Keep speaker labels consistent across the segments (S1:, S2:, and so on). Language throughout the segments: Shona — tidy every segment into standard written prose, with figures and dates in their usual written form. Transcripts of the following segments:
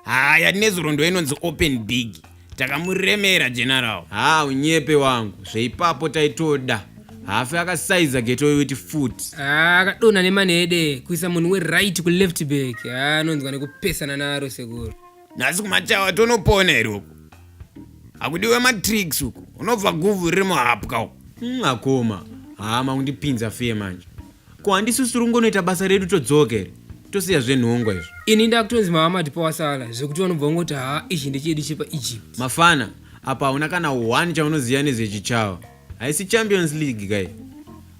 S1: Haya nezurondo inonzi open big. Takamuremera general.
S2: Unyepe wangu. Zveipapo taitoda. Hafe akasaiza geto yuti foot.
S3: Akadona nemanede kuisa munhu weright ku left back. Anonzwa nekupesana naro seguro.
S1: Nasi kumachawa tonopona iroko. Akudiwe matricks uko. Unobva guvhu riri muhapwa uko.
S2: Akoma. Maundipinza fe manje. Ko handisusu rungonoita basa redu todzokere. Tosiya zvenhongwa izvo.
S3: Ini ndakutonzi mahamadi pawasala zvekuti vanobva ngoti izvi ndechedu chepa Egypt.
S2: Mafana, apa hauna kana 1 chaunoziva nezvechichawa. Haisi Champions League guy.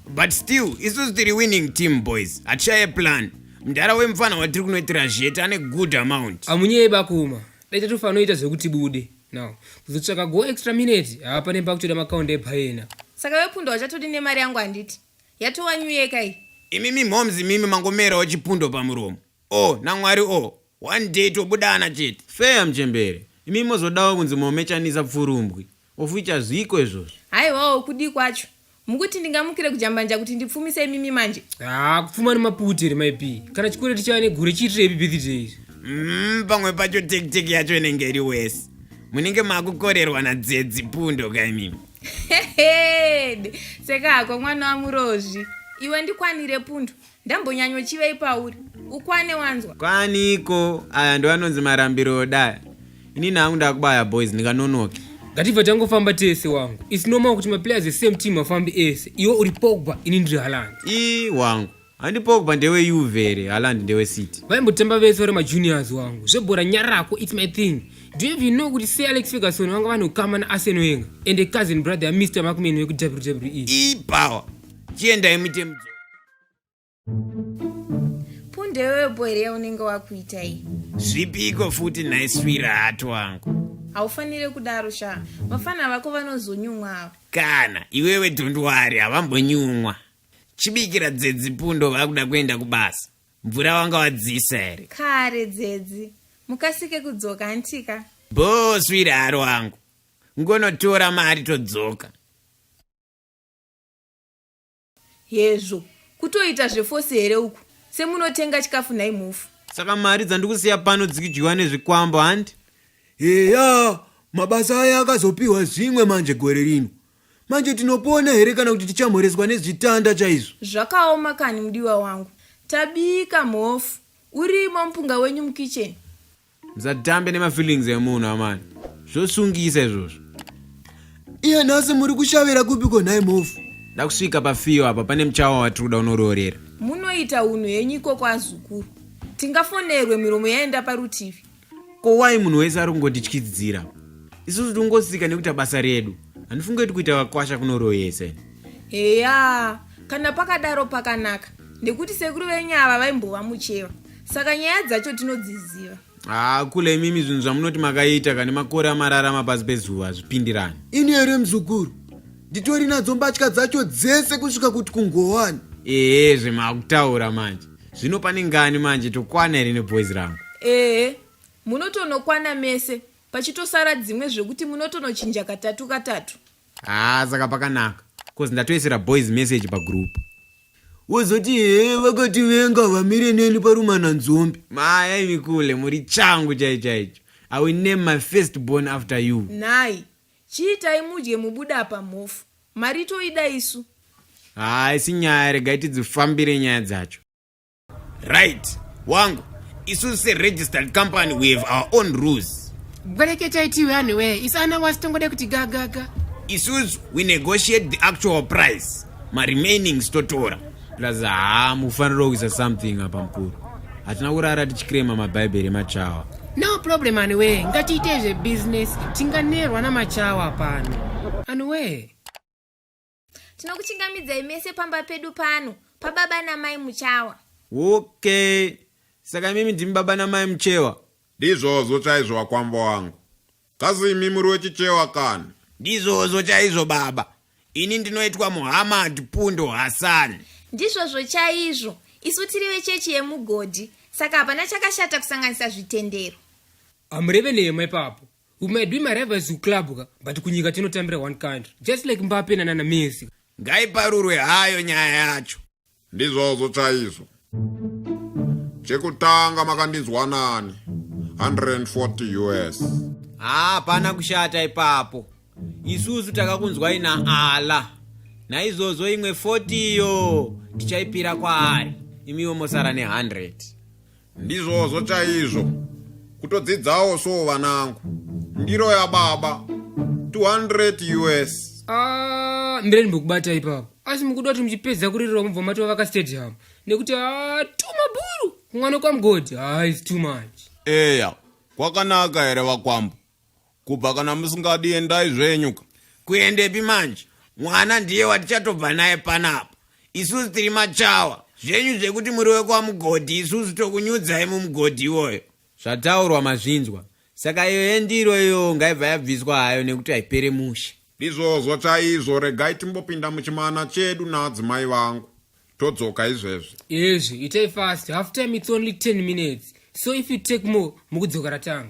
S1: But still, isusu tiri winning team boys. Atishaye plan. Mdara wemufana watiri kunoitira zheta ane good amount.
S3: Amunyei bakuma. Daita tofanoita zvekuti bude. Now, kuzotsvaka go extra minute. Pane pakutoda makaunde epaena.
S4: Saka wepundo wachatodi nemari yangu handiti. Yatowanyuyeka iyi.
S1: Imimi momzi mimi mangomerawo chipundo pamuromo. Namwari one day tobudana chete.
S2: Fair mchembere. Imi mozodawo kunzi momechanisa pfurumbwi. Ofuicha zviko izvozvo.
S4: Haiwawo kudi kwacho. Mukuti ndingamukire kujambanja kuti ndipfumise imimi manje.
S3: Kupfuma nemaputere maipi. Kana chikore tichane gure chitire birthdays.
S1: Pamwe pacho teki yacho inenge iri wese. Munenge makukorerwa nadzedzi pundo kaimimi.
S4: Seka hako mwana wamurozvi. Iwe ndikwanire pundo. Ndambonyanyo chivei pauri. Ukwane wanzwa.
S2: Kwaniko. Aya ndo anonzi marambiro odaya. Ini nangu ndakubaya boys ndikanonoke.
S3: Ngativha tangofamba tese wangu. It's normal kuti maplayers the same team afambi ese. Iwe uri Pogba, ini ndiri Haaland.
S2: Wangu. Handi Pogba ndewe Juve, Haaland ndewe City.
S3: Vaimbotamba vese vari majuniors wangu. Zvebhora nyarako, it's my thing. Do you even know kuti Sir Alex Ferguson vanga vanhu kama na Arsene Wenger and a cousin brother Mr. McMahon weku WWE.
S1: Power. Chienda imitemo.
S4: Pundewe boire unenge wakuita iyi.
S1: Zvipiko futi naiswira hatu wangu.
S4: Haufanire kudaro sha. Vafana vako vanozonyumwa.
S1: Kana iwewe dhondwari havambonyumwa. Chibikira dzedzi pundo vakuda kuenda kubasa. Mvura wanga wadzisa here.
S4: Kare dzedzi. Mukasike kudzoka antika.
S1: Swira haro wangu. Ngonotora mari todzoka.
S4: Hezvo. Kutoita zvefose here uku. Semunotenga chikafu naimufu.
S2: Saka mari dzandikusiya pano dzikidyiwa nezvikwambo handi?
S5: Mabasa aya akazopiwa zvimwe manje gore rino. Manje tinopona here kana kuti tichamhoreswa nezvitanda chaizvo.
S4: Zvakaoma kani mudiwa wangu. Tabika mhofu. Urimo mpunga wenyu mukicheni.
S2: Msadambe nemafeelings emunhu amani. Zvosungisa izvozvo.
S5: Iye nhasi muri kushavira kupiko nhaye mhofu.
S2: Ndakusvika pafiyo apa pane muchawa watiri kuda unororera.
S4: Munoita unhu henyiko kwazukuru. Tingafonerwe miromo yaenda parutivi.
S2: Ko wai munhu wese ari kungotityisidzira. Isusu tongosika nekuita basa redu. Handifunge kuti kuita Vakwasha kunoroyese.
S4: Kana pakadaro pakanaka. Nekuti sekuru venyava vaimbova mucheva. Saka nyaya dzacho tinodziziva.
S2: Kule imimi zvinhu zvamunoti makaita kana makore amararama pasi pezuva zvipindirani.
S5: Ini here muzukuru. Nditori nadzo mbatya dzacho dzese kusvika kuti kungowani.
S2: Zvemakutaura manje. Zvino pane ngani manje tokwana here neboys rangu?
S4: Munotonokwana mese. Pachitosara dzimwe zvekuti munotonochinja katatu.
S2: Saka pakanaka. Kozi ndatoisira boys message pagroup.
S5: Wozoti vakati venga vamire neni parumana nzombi.
S2: Maya imikule muri changu chaicho. I will name my firstborn after you.
S4: Nai. Chiitai mudye mubuda pamhofu. Mari toida isu.
S2: Isi nyaya regai tidzifambire nyaya dzacho.
S1: Right. Wangu. Isusu se-registered company we have our own rules.
S3: Bwereketa itiwe anyway. Isana wasitongode kuti gaga.
S1: Isusu we negotiate the actual price. My remaining stotora.
S2: Plus mufanira kuisa something apa mukuru. Hatina kurara tichikrema mabhaibheri machawa.
S3: No problem anyway. Ngatiite zvebusiness. Tinganerwa namachawa pano. Anyway.
S4: Tinokuchingamidzai mese pamba pedu pano. Pababa namai muchawa.
S2: Okay. Saka mimi ndimi baba namai muchewa.
S6: Ndizvozvo chaizvo wakwamba wangu. Kazi imi muri wechichewa kani?
S1: Ndizvozvo chaizvo baba. Ini ndinoitwa Muhammad Pundo Hassan.
S4: Ndizvozvo chaizvo. Isu tiri vechechi yemugodhi. Saka hapana chakashata kusanganisa zvitendero.
S3: Amurevenemo ipapo. We might be my rivals club, but kunyika tinotambira one country. Just like Mbappe na Messi.
S1: Ngaiparurwe hayo nyaya yacho.
S6: Ndizvozvo chaizvo. Chekutanga makandinzwa nani. 140 US.
S2: Hapana kushata ipapo. Isusu takakunzwai naala. Naizvozvo imwe 40 yo tichaipira kwaari. Imiwo mosara ne100.
S6: Ndizvozvo chaizvo. Kutodzidzawo so vanangu. Ndiro ya baba 200 US.
S3: Mbireni mbokubata ipapo. Asi mukuda kuti muchipedza kuririra mubva matova vakastadium. Nekuti too mabhuru. Mwana kwamugodi. It's too much.
S6: Eya, kwakanaka here vakwambo. Kubva kana musingadi endai zvenyuka.
S1: Kuendepi manje? Mwana ndiye watichatobva naye panapa. Isusu tiri machawa. Zvenyu zvekuti muri wekwamugodhi, isusu tokunyudzai mumugodhi iwoyo.
S2: Zvataurwa mazvinzwa. Saka iyo yendiro iyo ngaibva yabviswa hayo nekuti haipere mushe.
S6: Ndizvozvo chaizvo, regai timbopinda muchimana chedu naadzimai vangu. Todzoka izvezvi.
S3: Yes, itai fast. Half time it's only 10 minutes. So if you take more, mukudzoka ratanga.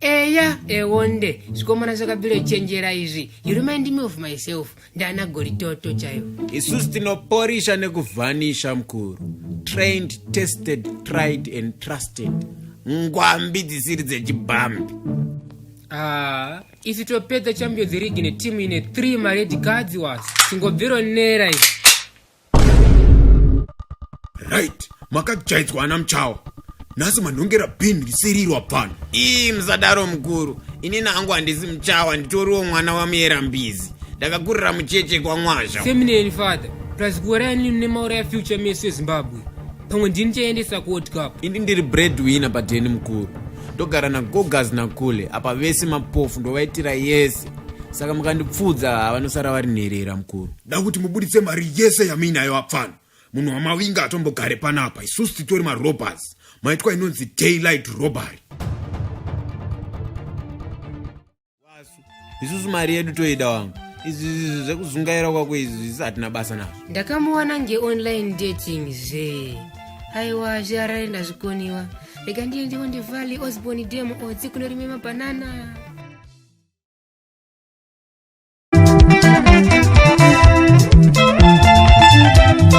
S3: Eya, ewonde. Zvikomana zvakabvira chenjera izvi. You remind me of myself. Ndana goritoto chayo.
S2: Isusu tinoporisha nekuvhanisha mukuru. Trained, tested, tried and trusted.
S1: Ngwambi dzisiri dzechibhambi.
S3: Isi topedza Champions League netimu ine 3 mared cards was. Singobviro nera izvi.
S5: Right, makajaidzwa ana muchawa. Nhasi manhongera bhini risirirwa pano.
S1: Musadaro mukuru. Ini nangu handisi muchawa, nditoriwo mwana wamuyera mbizi. Ndakakurira mucheche kwaMwazha.
S3: Feminine father. Plus kuwarani nemaura ya future mesu yeZimbabwe. Pamwe ndini chaendesa ku World Cup.
S2: Ini ndiri breadwinner padheni mukuru. Ndogara nagogas nakule. Apa vese mapofu ndovaitira yese. Saka mukandipfudza vanosara vari nherera mukuru.
S5: Da kuti mubuditse mari yese yaminayo apfano. Munhu wamavinga atombogare panapa. Isusu titori marobbers. Maitwa inonzi daylight robbery.
S2: Isusu mari yedu toida wangu. Izvi zvekuzungaira kwako izvi hatina basa nazvo.
S3: Ndakamuona nge-online dating zve. Aiwa zvararenda zvikoniwa. Rega ndiye ndiwo ndivhali Osborne demo odzi kunorime mabanana.